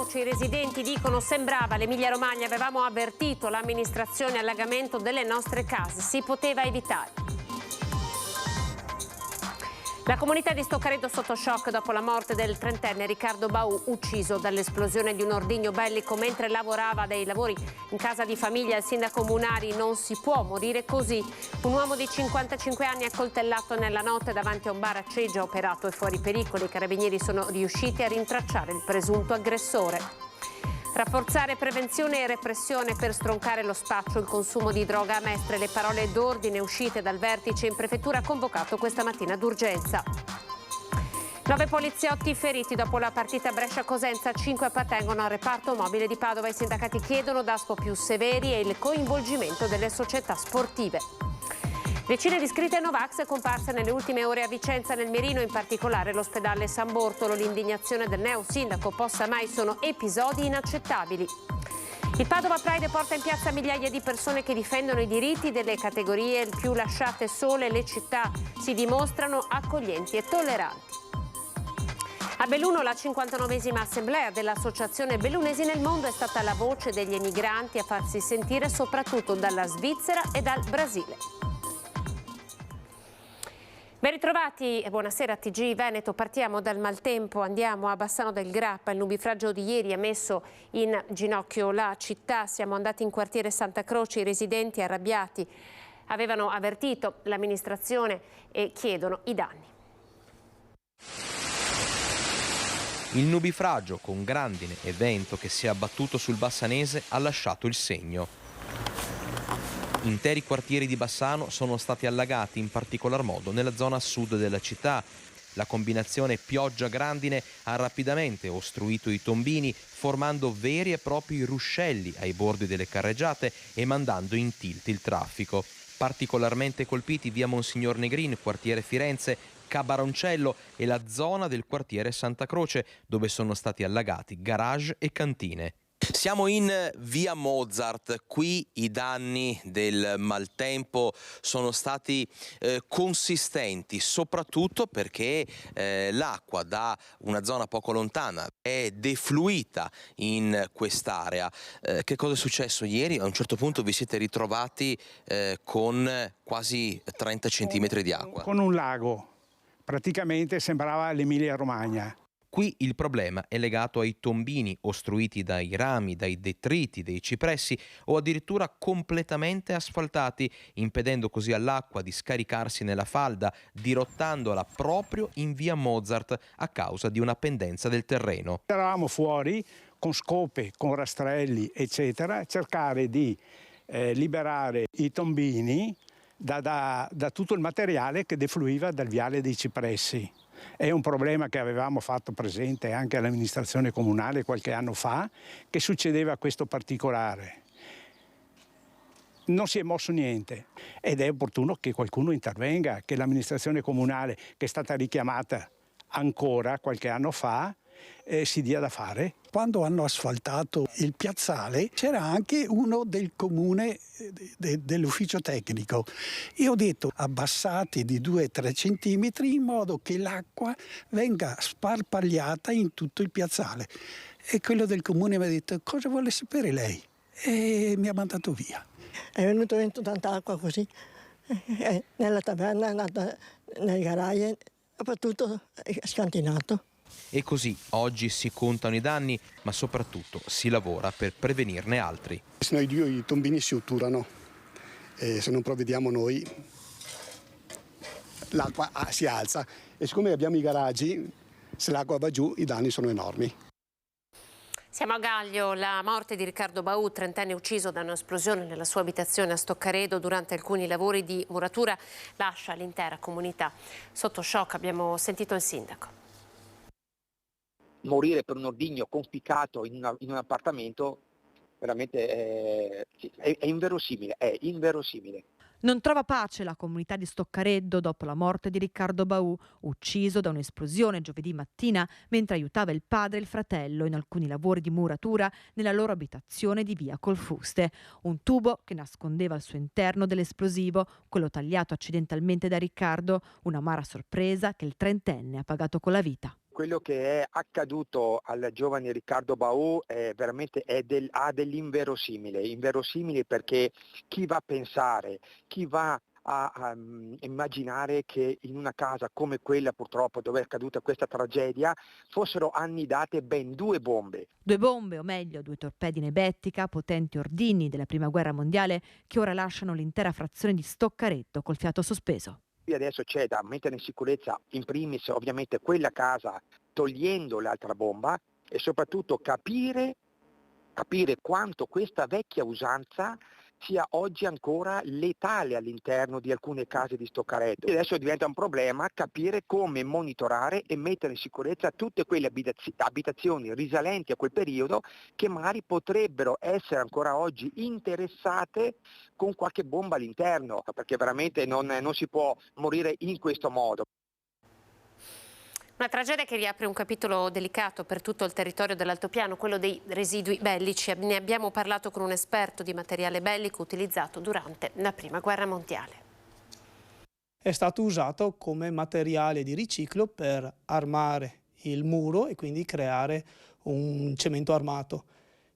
Croce, i residenti dicono sembrava l'Emilia Romagna, avevamo avvertito l'amministrazione allagamento delle nostre case, si poteva evitare. La comunità di Stoccaredo sotto shock dopo la morte del trentenne Riccardo Baù, ucciso dall'esplosione di un ordigno bellico mentre lavorava dei lavori in casa di famiglia. Il sindaco Munari: non si può morire così. Un uomo di 55 anni accoltellato nella notte davanti a un bar a Ceggia, operato e fuori pericolo. I carabinieri sono riusciti a rintracciare il presunto aggressore. Rafforzare prevenzione e repressione per stroncare lo spaccio, il consumo di droga a Mestre. Le parole d'ordine uscite dal vertice in prefettura convocato questa mattina d'urgenza. 9 poliziotti feriti dopo la partita Brescia-Cosenza, 5 appartengono al reparto mobile di Padova. I sindacati chiedono DASPO più severi e il coinvolgimento delle società sportive. Decine di iscritte Novax comparse nelle ultime ore a Vicenza, nel Mirino, in particolare l'ospedale San Bortolo. L'indignazione del neo sindaco Possa Mai: sono episodi inaccettabili. Il Padova Pride porta in piazza migliaia di persone che difendono i diritti delle categorie più lasciate sole. Le città si dimostrano accoglienti e tolleranti. A Belluno la 59esima assemblea dell'Associazione Bellunesi nel Mondo è stata la voce degli emigranti a farsi sentire soprattutto dalla Svizzera e dal Brasile. Ben ritrovati e buonasera a TG Veneto. Partiamo dal maltempo, andiamo a Bassano del Grappa. Il nubifragio di ieri ha messo in ginocchio la città. Siamo andati in quartiere Santa Croce, i residenti arrabbiati avevano avvertito l'amministrazione e chiedono i danni. Il nubifragio con grandine e vento che si è abbattuto sul bassanese ha lasciato il segno. Interi quartieri di Bassano sono stati allagati, in particolar modo nella zona sud della città. La combinazione pioggia-grandine ha rapidamente ostruito i tombini, formando veri e propri ruscelli ai bordi delle carreggiate e mandando in tilt il traffico. Particolarmente colpiti via Monsignor Negrin, quartiere Firenze, Cabaroncello e la zona del quartiere Santa Croce, dove sono stati allagati garage e cantine. Siamo in via Mozart, qui i danni del maltempo sono stati consistenti, soprattutto perché l'acqua da una zona poco lontana è defluita in quest'area. Che cosa è successo ieri? A un certo punto vi siete ritrovati con quasi 30 centimetri di acqua. Con un lago, praticamente sembrava l'Emilia Romagna. Qui il problema è legato ai tombini ostruiti dai rami, dai detriti dei cipressi o addirittura completamente asfaltati, impedendo così all'acqua di scaricarsi nella falda, dirottandola proprio in via Mozart a causa di una pendenza del terreno. Eravamo fuori con scope, con rastrelli, eccetera, a cercare di liberare i tombini da tutto il materiale che defluiva dal viale dei cipressi. È un problema che avevamo fatto presente anche all'amministrazione comunale qualche anno fa, che succedeva questo particolare. Non si è mosso niente ed è opportuno che qualcuno intervenga, che l'amministrazione comunale, che è stata richiamata ancora qualche anno fa, si dia da fare. Quando hanno asfaltato il piazzale c'era anche uno del comune dell'ufficio tecnico. Io ho detto abbassate di 2-3 centimetri in modo che l'acqua venga sparpagliata in tutto il piazzale. E quello del comune mi ha detto: cosa vuole sapere lei? E mi ha mandato via. È venuto dentro tanta acqua così, nella taverna, nel garage, dappertutto è scantinato. E così oggi si contano i danni, ma soprattutto si lavora per prevenirne altri. Se noi i tombini si otturano e se non provvediamo noi l'acqua si alza e siccome abbiamo i garaggi, se l'acqua va giù i danni sono enormi. Siamo a Gaglio, la morte di Riccardo Baù, trentenne ucciso da un'esplosione nella sua abitazione a Stoccaredo durante alcuni lavori di muratura, lascia l'intera comunità sotto shock. Abbiamo sentito il sindaco. Morire per un ordigno conficcato in un appartamento veramente è inverosimile, è inverosimile. Non trova pace la comunità di Stoccaredo dopo la morte di Riccardo Baù, ucciso da un'esplosione giovedì mattina mentre aiutava il padre e il fratello in alcuni lavori di muratura nella loro abitazione di via Colfuste. Un tubo che nascondeva al suo interno dell'esplosivo, quello tagliato accidentalmente da Riccardo, un'amara sorpresa che il trentenne ha pagato con la vita. Quello che è accaduto al giovane Riccardo Bau è veramente ha dell'inverosimile perché chi va a pensare, chi va a immaginare che in una casa come quella purtroppo dove è accaduta questa tragedia fossero annidate ben 2 bombe. 2 bombe, o meglio 2 torpedi Nebettica, potenti ordigni della Prima Guerra Mondiale, che ora lasciano l'intera frazione di Stoccareddo col fiato sospeso. Adesso c'è da mettere in sicurezza in primis ovviamente quella casa togliendo l'altra bomba e soprattutto capire quanto questa vecchia usanza sia oggi ancora letale all'interno di alcune case di Stoccareddo. E adesso diventa un problema capire come monitorare e mettere in sicurezza tutte quelle abitazioni risalenti a quel periodo che magari potrebbero essere ancora oggi interessate con qualche bomba all'interno, perché veramente non si può morire in questo modo. Una tragedia che riapre un capitolo delicato per tutto il territorio dell'Altopiano, quello dei residui bellici. Ne abbiamo parlato con un esperto di materiale bellico utilizzato durante la Prima Guerra Mondiale. È stato usato come materiale di riciclo per armare il muro e quindi creare un cemento armato.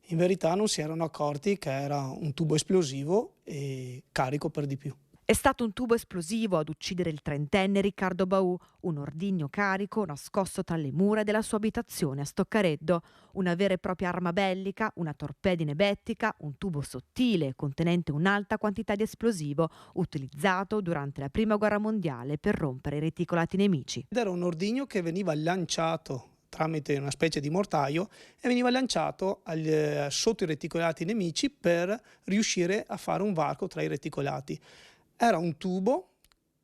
In verità non si erano accorti che era un tubo esplosivo e carico per di più. È stato un tubo esplosivo ad uccidere il 30enne Riccardo Bau, un ordigno carico nascosto tra le mura della sua abitazione a Stoccareddo, una vera e propria arma bellica, una torpedine Nebettica, un tubo sottile contenente un'alta quantità di esplosivo utilizzato durante la Prima Guerra Mondiale per rompere i reticolati nemici. Era un ordigno che veniva lanciato tramite una specie di mortaio e veniva lanciato sotto i reticolati nemici per riuscire a fare un varco tra i reticolati. Era un tubo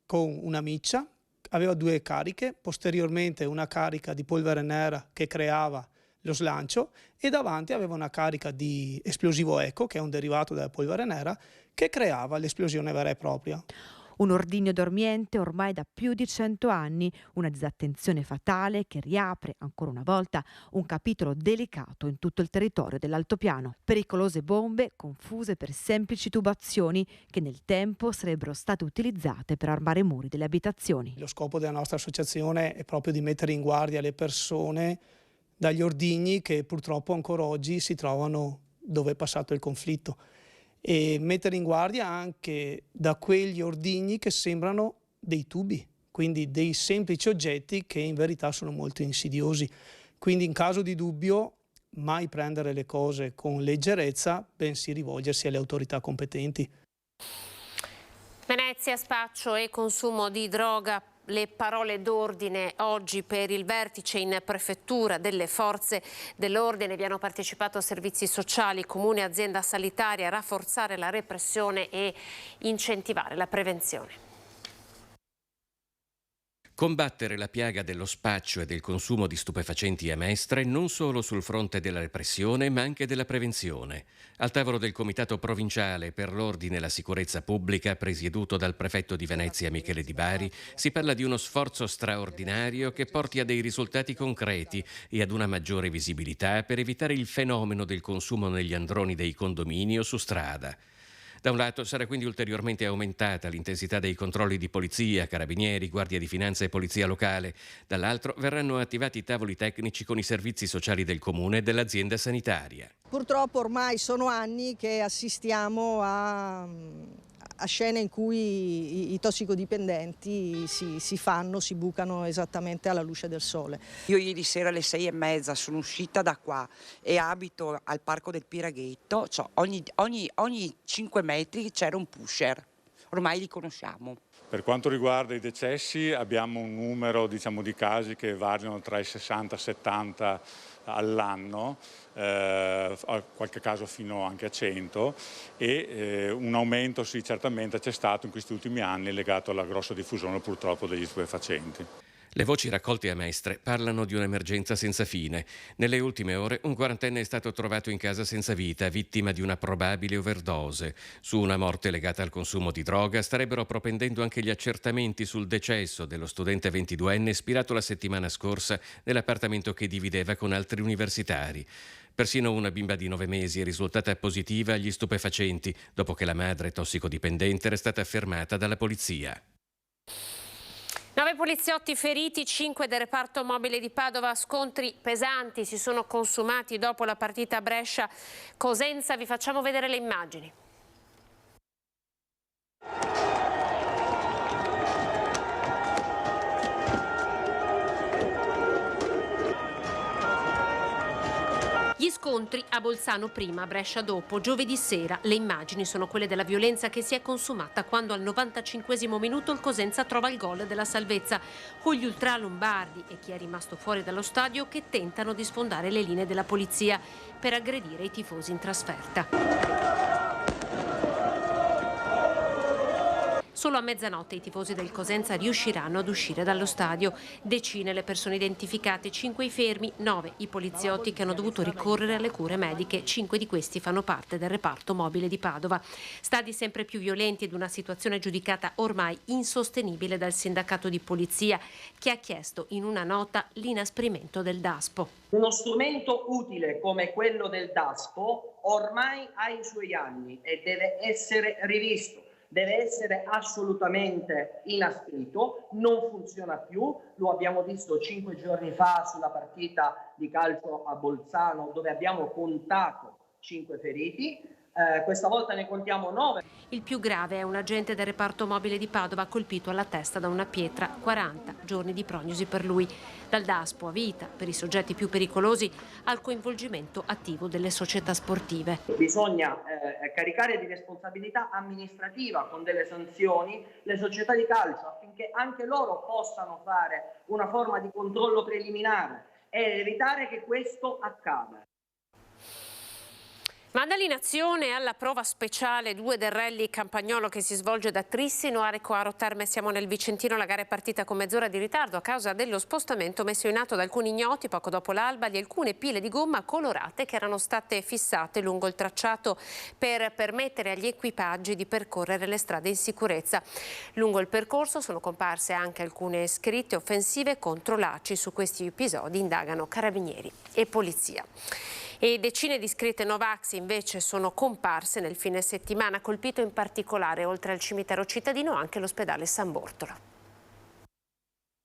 con una miccia, aveva 2 cariche, posteriormente una carica di polvere nera che creava lo slancio e davanti aveva una carica di esplosivo eco, che è un derivato della polvere nera, che creava l'esplosione vera e propria. Un ordigno dormiente ormai da più di 100 anni, una disattenzione fatale che riapre ancora una volta un capitolo delicato in tutto il territorio dell'Altopiano. Pericolose bombe confuse per semplici tubazioni che nel tempo sarebbero state utilizzate per armare i muri delle abitazioni. Lo scopo della nostra associazione è proprio di mettere in guardia le persone dagli ordigni che purtroppo ancora oggi si trovano dove è passato il conflitto, e mettere in guardia anche da quegli ordigni che sembrano dei tubi, quindi dei semplici oggetti che in verità sono molto insidiosi. Quindi in caso di dubbio mai prendere le cose con leggerezza, bensì rivolgersi alle autorità competenti. Venezia, spaccio e consumo di droga. Le parole d'ordine oggi per il vertice in prefettura delle forze dell'ordine. Vi hanno partecipato servizi sociali, comune, azienda sanitaria, rafforzare la repressione e incentivare la prevenzione. Combattere la piaga dello spaccio e del consumo di stupefacenti a Mestre non solo sul fronte della repressione ma anche della prevenzione. Al tavolo del Comitato Provinciale per l'Ordine e la Sicurezza Pubblica, presieduto dal prefetto di Venezia Michele Di Bari, si parla di uno sforzo straordinario che porti a dei risultati concreti e ad una maggiore visibilità per evitare il fenomeno del consumo negli androni dei condomini o su strada. Da un lato sarà quindi ulteriormente aumentata l'intensità dei controlli di polizia, carabinieri, guardia di finanza e polizia locale. Dall'altro verranno attivati tavoli tecnici con i servizi sociali del comune e dell'azienda sanitaria. Purtroppo ormai sono anni che assistiamo a scene in cui i tossicodipendenti si bucano esattamente alla luce del sole. Io ieri sera alle 6:30 sono uscita da qua e abito al Parco del Piraghetto, cioè ogni 5 metri c'era un pusher, ormai li conosciamo. Per quanto riguarda i decessi abbiamo un numero di casi che variano tra i 60 e 70 all'anno, qualche caso fino anche a 100 e un aumento sì certamente c'è stato in questi ultimi anni legato alla grossa diffusione purtroppo degli stupefacenti. Le voci raccolte a Mestre parlano di un'emergenza senza fine. Nelle ultime ore un 40enne è stato trovato in casa senza vita, vittima di una probabile overdose. Su una morte legata al consumo di droga starebbero propendendo anche gli accertamenti sul decesso dello studente 22enne spirato la settimana scorsa nell'appartamento che divideva con altri universitari. Persino una bimba di 9 mesi è risultata positiva agli stupefacenti dopo che la madre tossicodipendente era stata fermata dalla polizia. 9 poliziotti feriti, 5 del reparto mobile di Padova. Scontri pesanti si sono consumati dopo la partita Brescia-Cosenza. Vi facciamo vedere le immagini. Gli scontri a Bolzano prima, a Brescia dopo, giovedì sera. Le immagini sono quelle della violenza che si è consumata quando al 95esimo minuto il Cosenza trova il gol della salvezza, con gli ultra lombardi e chi è rimasto fuori dallo stadio che tentano di sfondare le linee della polizia per aggredire i tifosi in trasferta. Solo a mezzanotte i tifosi del Cosenza riusciranno ad uscire dallo stadio. Decine le persone identificate, 5 i fermi, 9 i poliziotti che hanno dovuto ricorrere alle cure mediche. 5 di questi fanno parte del reparto mobile di Padova. Stadi sempre più violenti ed una situazione giudicata ormai insostenibile dal sindacato di polizia, che ha chiesto in una nota l'inasprimento del DASPO. Uno strumento utile come quello del DASPO ormai ha i suoi anni e deve essere rivisto. Deve essere assolutamente inasprito, non funziona più, lo abbiamo visto 5 giorni fa sulla partita di calcio a Bolzano dove abbiamo contato 5 feriti. Questa volta ne contiamo 9. Il più grave è un agente del reparto mobile di Padova colpito alla testa da una pietra, 40 giorni di prognosi per lui. Dal DASPO a vita, per i soggetti più pericolosi, al coinvolgimento attivo delle società sportive. Bisogna caricare di responsabilità amministrativa con delle sanzioni le società di calcio affinché anche loro possano fare una forma di controllo preliminare e evitare che questo accada. Manda in azione alla prova speciale 2 del rally Campagnolo che si svolge da Trissino a Recoaro Terme. Siamo nel Vicentino, la gara è partita con mezz'ora di ritardo a causa dello spostamento messo in atto da alcuni ignoti poco dopo l'alba di alcune pile di gomma colorate che erano state fissate lungo il tracciato per permettere agli equipaggi di percorrere le strade in sicurezza. Lungo il percorso sono comparse anche alcune scritte offensive contro l'ACI. Su questi episodi indagano carabinieri e polizia. E decine di scritte Novax invece sono comparse nel fine settimana, colpito in particolare oltre al cimitero cittadino anche l'ospedale San Bortolo.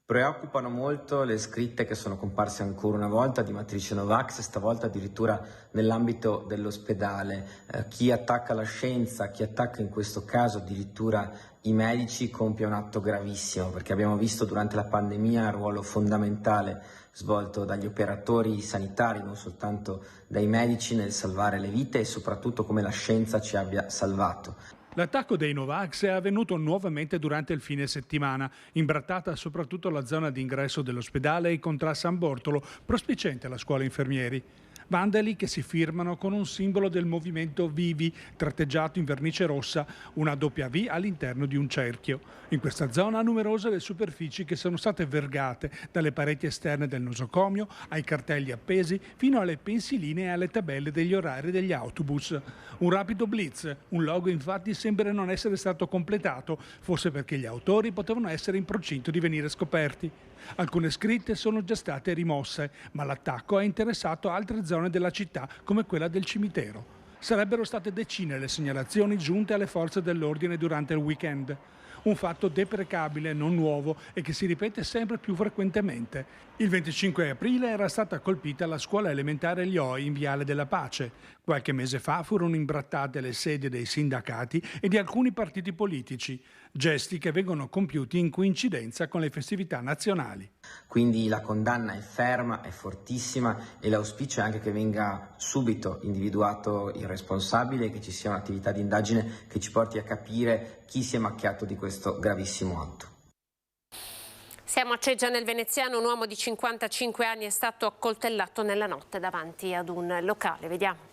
Preoccupano molto le scritte che sono comparse ancora una volta di matrice Novax, stavolta addirittura nell'ambito dell'ospedale. Chi attacca la scienza, chi attacca in questo caso addirittura i medici compie un atto gravissimo, perché abbiamo visto durante la pandemia il ruolo fondamentale svolto dagli operatori sanitari, non soltanto dai medici, nel salvare le vite e soprattutto come la scienza ci abbia salvato. L'attacco dei Novax è avvenuto nuovamente durante il fine settimana, imbrattata soprattutto la zona di ingresso dell'ospedale e contra San Bortolo, prospiciente alla scuola infermieri. Vandali che si firmano con un simbolo del movimento Vivi, tratteggiato in vernice rossa, una W all'interno di un cerchio. In questa zona numerose le superfici che sono state vergate, dalle pareti esterne del nosocomio ai cartelli appesi fino alle pensiline e alle tabelle degli orari degli autobus. Un rapido blitz, un logo infatti sembra non essere stato completato, forse perché gli autori potevano essere in procinto di venire scoperti. Alcune scritte sono già state rimosse, ma l'attacco ha interessato altre zone della città, come quella del cimitero. Sarebbero state decine le segnalazioni giunte alle forze dell'ordine durante il weekend. Un fatto deprecabile, non nuovo e che si ripete sempre più frequentemente. Il 25 aprile era stata colpita la scuola elementare Lioi in Viale della Pace. Qualche mese fa furono imbrattate le sedi dei sindacati e di alcuni partiti politici, gesti che vengono compiuti in coincidenza con le festività nazionali. Quindi la condanna è ferma, è fortissima e l'auspicio è anche che venga subito individuato il responsabile e che ci sia un'attività di indagine che ci porti a capire chi si è macchiato di questo gravissimo atto. Siamo a Ceggia nel Veneziano, un uomo di 55 anni è stato accoltellato nella notte davanti ad un locale. Vediamo.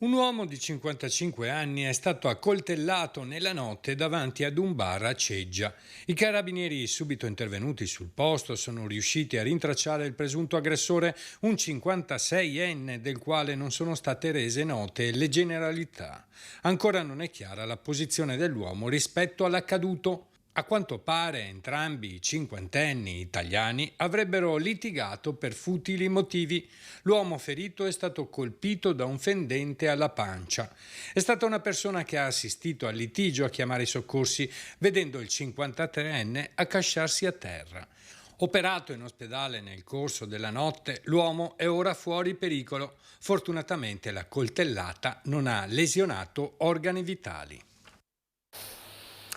Un uomo di 55 anni è stato accoltellato nella notte davanti ad un bar a Ceggia. I carabinieri subito intervenuti sul posto sono riusciti a rintracciare il presunto aggressore, un 56enne del quale non sono state rese note le generalità. Ancora non è chiara la posizione dell'uomo rispetto all'accaduto. A quanto pare entrambi i cinquantenni italiani avrebbero litigato per futili motivi. L'uomo ferito è stato colpito da un fendente alla pancia. È stata una persona che ha assistito al litigio a chiamare i soccorsi, vedendo il 53enne accasciarsi a terra. Operato in ospedale nel corso della notte, l'uomo è ora fuori pericolo. Fortunatamente la coltellata non ha lesionato organi vitali.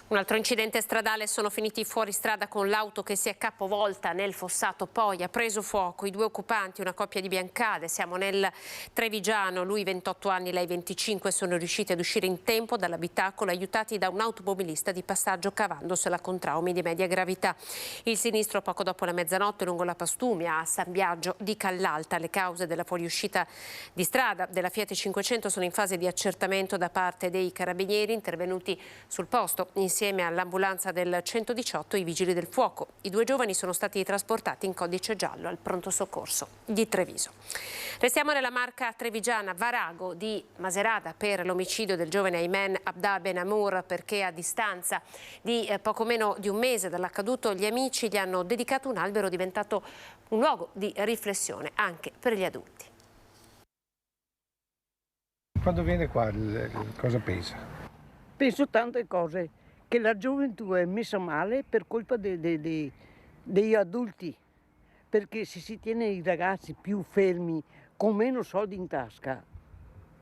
Un altro incidente stradale, sono finiti fuori strada con l'auto che si è capovolta nel fossato, poi ha preso fuoco. I due occupanti, una coppia di Biancade, siamo nel Trevigiano, lui 28 anni, lei 25, sono riusciti ad uscire in tempo dall'abitacolo aiutati da un automobilista di passaggio cavandosela con traumi di media gravità. Il sinistro poco dopo la mezzanotte lungo la Pastumia a San Biagio di Callalta. Le cause della fuoriuscita di strada della Fiat 500 sono in fase di accertamento da parte dei carabinieri intervenuti sul posto insieme all'ambulanza del 118 e i vigili del fuoco. I due giovani sono stati trasportati in codice giallo al pronto soccorso di Treviso. Restiamo nella Marca trevigiana, varago di Macerata per l'omicidio del giovane Aymen Abda Benamur, perché a distanza di poco meno di un mese dall'accaduto gli amici gli hanno dedicato un albero diventato un luogo di riflessione anche per gli adulti. Quando viene qua cosa pensa? Penso tante cose, che la gioventù è messa male per colpa degli adulti, perché se si tiene i ragazzi più fermi, con meno soldi in tasca,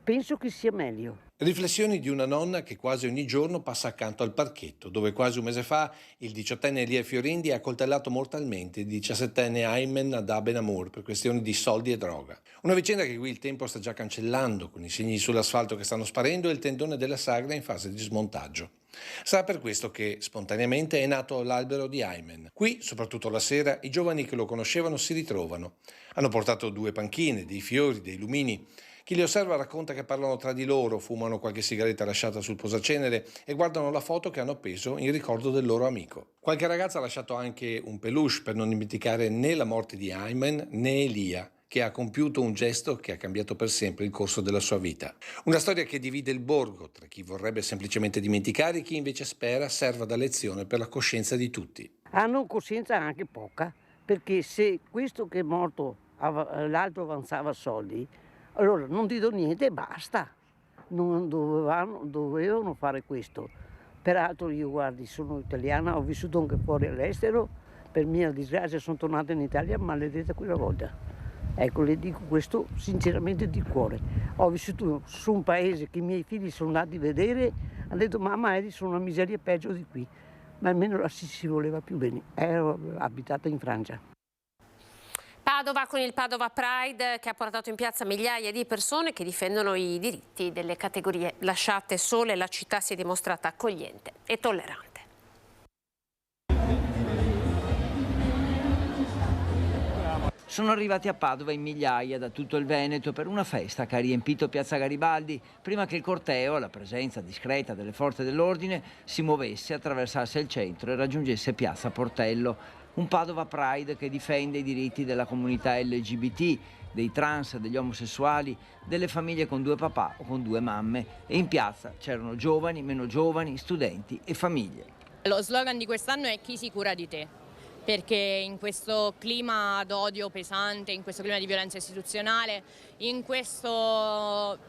penso che sia meglio. Riflessioni di una nonna che quasi ogni giorno passa accanto al parchetto, dove quasi un mese fa il 18enne Elia Fiorindi ha accoltellato mortalmente il 17enne Aymen Abda Benamur per questioni di soldi e droga. Una vicenda che qui il tempo sta già cancellando, con i segni sull'asfalto che stanno sparendo e il tendone della sagra in fase di smontaggio. Sarà per questo che spontaneamente è nato l'albero di Aymen. Qui, soprattutto la sera, i giovani che lo conoscevano si ritrovano. Hanno portato 2 panchine, dei fiori, dei lumini. Chi li osserva racconta che parlano tra di loro, fumano qualche sigaretta lasciata sul posacenere e guardano la foto che hanno appeso in ricordo del loro amico. Qualche ragazza ha lasciato anche un peluche per non dimenticare né la morte di Aymen né Elia, che ha compiuto un gesto che ha cambiato per sempre il corso della sua vita. Una storia che divide il borgo tra chi vorrebbe semplicemente dimenticare e chi invece spera serva da lezione per la coscienza di tutti. Hanno coscienza anche poca, perché se questo che è morto, l'altro avanzava soldi, allora non ti do niente e basta. Non dovevano fare questo. Peraltro io, guardi, sono italiana, ho vissuto anche fuori all'estero, per mia disgrazia sono tornata in Italia, maledetta quella volta. Ecco, le dico questo sinceramente di cuore. Ho vissuto su un paese che i miei figli sono andati a vedere, hanno detto mamma eri su una miseria peggio di qui, ma almeno là si voleva più bene. Ero abitata in Francia. Padova con il Padova Pride che ha portato in piazza migliaia di persone che difendono i diritti delle categorie lasciate sole. La città si è dimostrata accogliente e tollerante. Sono arrivati a Padova in migliaia da tutto il Veneto per una festa che ha riempito Piazza Garibaldi prima che il corteo, alla presenza discreta delle forze dell'ordine, si muovesse, attraversasse il centro e raggiungesse Piazza Portello. Un Padova Pride che difende i diritti della comunità LGBT, dei trans, degli omosessuali, delle famiglie con 2 papà o con 2 mamme. E in piazza c'erano giovani, meno giovani, studenti e famiglie. Lo slogan di quest'anno è chi si cura di te, perché in questo clima d'odio pesante, in questo clima di violenza istituzionale, in questo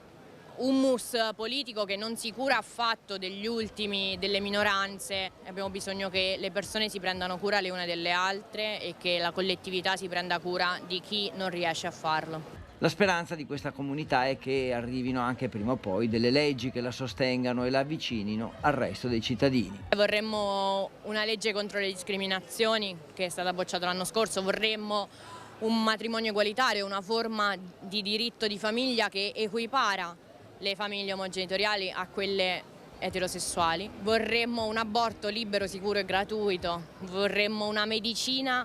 hummus politico che non si cura affatto degli ultimi, delle minoranze, abbiamo bisogno che le persone si prendano cura le une delle altre e che la collettività si prenda cura di chi non riesce a farlo. La speranza di questa comunità è che arrivino anche prima o poi delle leggi che la sostengano e la avvicinino al resto dei cittadini. Vorremmo una legge contro le discriminazioni che è stata bocciata l'anno scorso, vorremmo un matrimonio egualitario, una forma di diritto di famiglia che equipara le famiglie omogenitoriali a quelle eterosessuali. Vorremmo un aborto libero, sicuro e gratuito. Vorremmo una medicina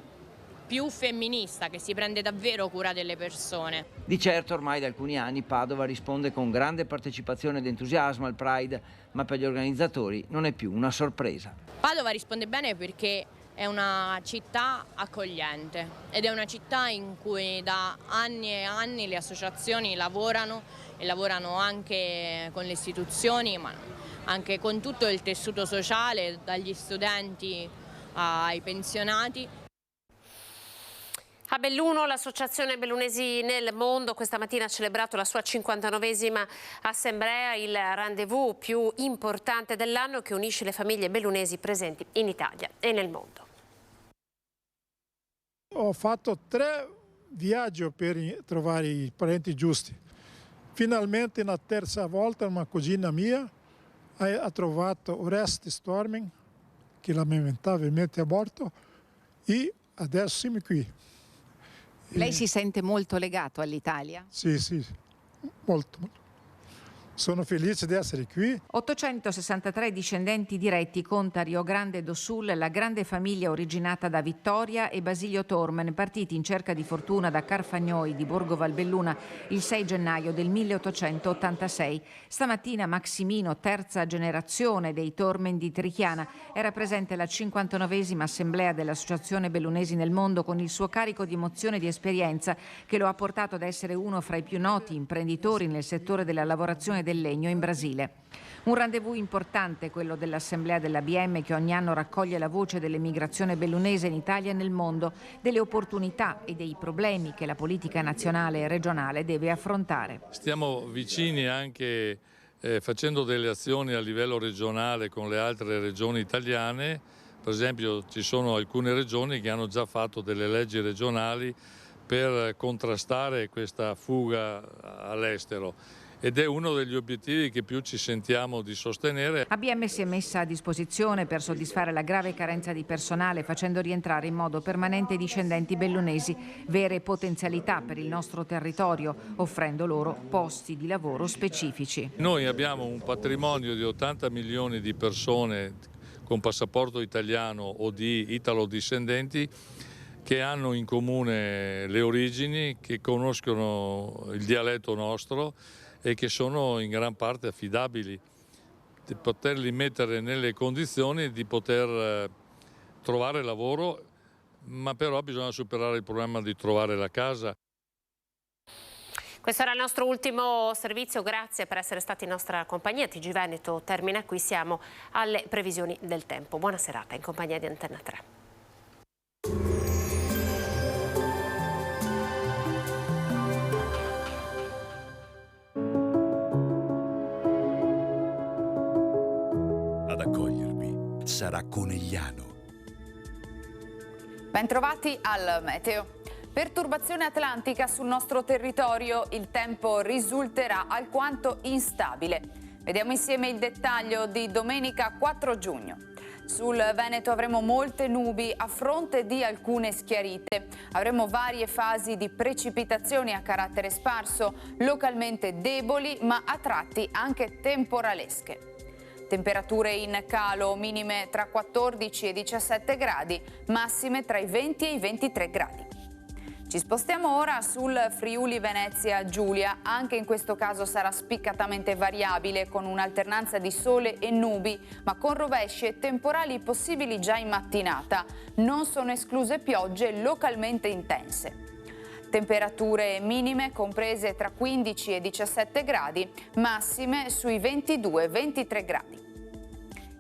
più femminista che si prende davvero cura delle persone. Di certo ormai da alcuni anni Padova risponde con grande partecipazione ed entusiasmo al Pride, ma per gli organizzatori non è più una sorpresa. Padova risponde bene perché è una città accogliente ed è una città in cui da anni e anni le associazioni lavorano e lavorano anche con le istituzioni, ma anche con tutto il tessuto sociale, dagli studenti ai pensionati. A Belluno l'associazione Bellunesi nel mondo questa mattina ha celebrato la sua 59esima assemblea, il rendezvous più importante dell'anno che unisce le famiglie bellunesi presenti in Italia e nel mondo. Ho fatto 3 viaggi per trovare i parenti giusti. Finalmente la terza volta una cugina mia ha trovato Oreste Storming, che lamentabilmente è morto, e adesso siamo qui. Lei si sente molto legato all'Italia? Sì, molto. Sono felice di essere qui. 863 discendenti diretti conta Rio Grande do Sul, la grande famiglia originata da Vittoria e Basilio Tormen, partiti in cerca di fortuna da Carfagnoi di Borgo Valbelluna il 6 gennaio del 1886. Stamattina Maximino, terza generazione dei Tormen di Trichiana, era presente alla 59esima assemblea dell'Associazione Bellunesi nel mondo con il suo carico di emozione e di esperienza che lo ha portato ad essere uno fra i più noti imprenditori nel settore della lavorazione del legno in Brasile. Un rendezvous importante quello dell'Assemblea dell'ABM che ogni anno raccoglie la voce dell'emigrazione bellunese in Italia e nel mondo, delle opportunità e dei problemi che la politica nazionale e regionale deve affrontare. Stiamo vicini anche facendo delle azioni a livello regionale con le altre regioni italiane. Per esempio ci sono alcune regioni che hanno già fatto delle leggi regionali per contrastare questa fuga all'estero. Ed è uno degli obiettivi che più ci sentiamo di sostenere. ABM si è messa a disposizione per soddisfare la grave carenza di personale, facendo rientrare in modo permanente i discendenti bellunesi, vere potenzialità per il nostro territorio, offrendo loro posti di lavoro specifici. Noi abbiamo un patrimonio di 80 milioni di persone con passaporto italiano o di italodiscendenti che hanno in comune le origini, che conoscono il dialetto nostro e che sono in gran parte affidabili, di poterli mettere nelle condizioni di poter trovare lavoro, ma però bisogna superare il problema di trovare la casa. Questo era il nostro ultimo servizio, grazie per essere stati in nostra compagnia. TG Veneto termina qui, siamo alle previsioni del tempo. Buona serata in compagnia di Antenna 3. Ad accogliervi sarà Conegliano. Bentrovati al meteo. Perturbazione atlantica sul nostro territorio, il tempo risulterà alquanto instabile. Vediamo insieme il dettaglio di domenica 4 giugno. Sul Veneto avremo molte nubi a fronte di alcune schiarite. Avremo varie fasi di precipitazioni a carattere sparso, localmente deboli ma a tratti anche temporalesche. Temperature in calo, minime tra 14 e 17 gradi, massime tra i 20 e i 23 gradi. Ci spostiamo ora sul Friuli Venezia Giulia, anche in questo caso sarà spiccatamente variabile con un'alternanza di sole e nubi, ma con rovesci e temporali possibili già in mattinata. Non sono escluse piogge localmente intense. Temperature minime comprese tra 15 e 17 gradi, massime sui 22-23 gradi.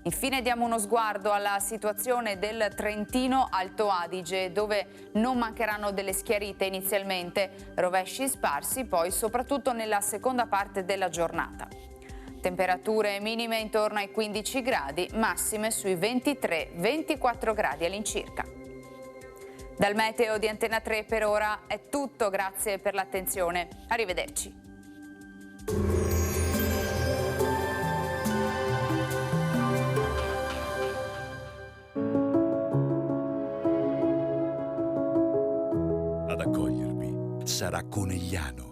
Infine diamo uno sguardo alla situazione del Trentino Alto Adige, dove non mancheranno delle schiarite inizialmente, rovesci sparsi poi soprattutto nella seconda parte della giornata. Temperature minime intorno ai 15 gradi, massime sui 23-24 gradi all'incirca. Dal meteo di Antenna 3 per ora è tutto, grazie per l'attenzione. Arrivederci. Ad accogliervi sarà Conegliano.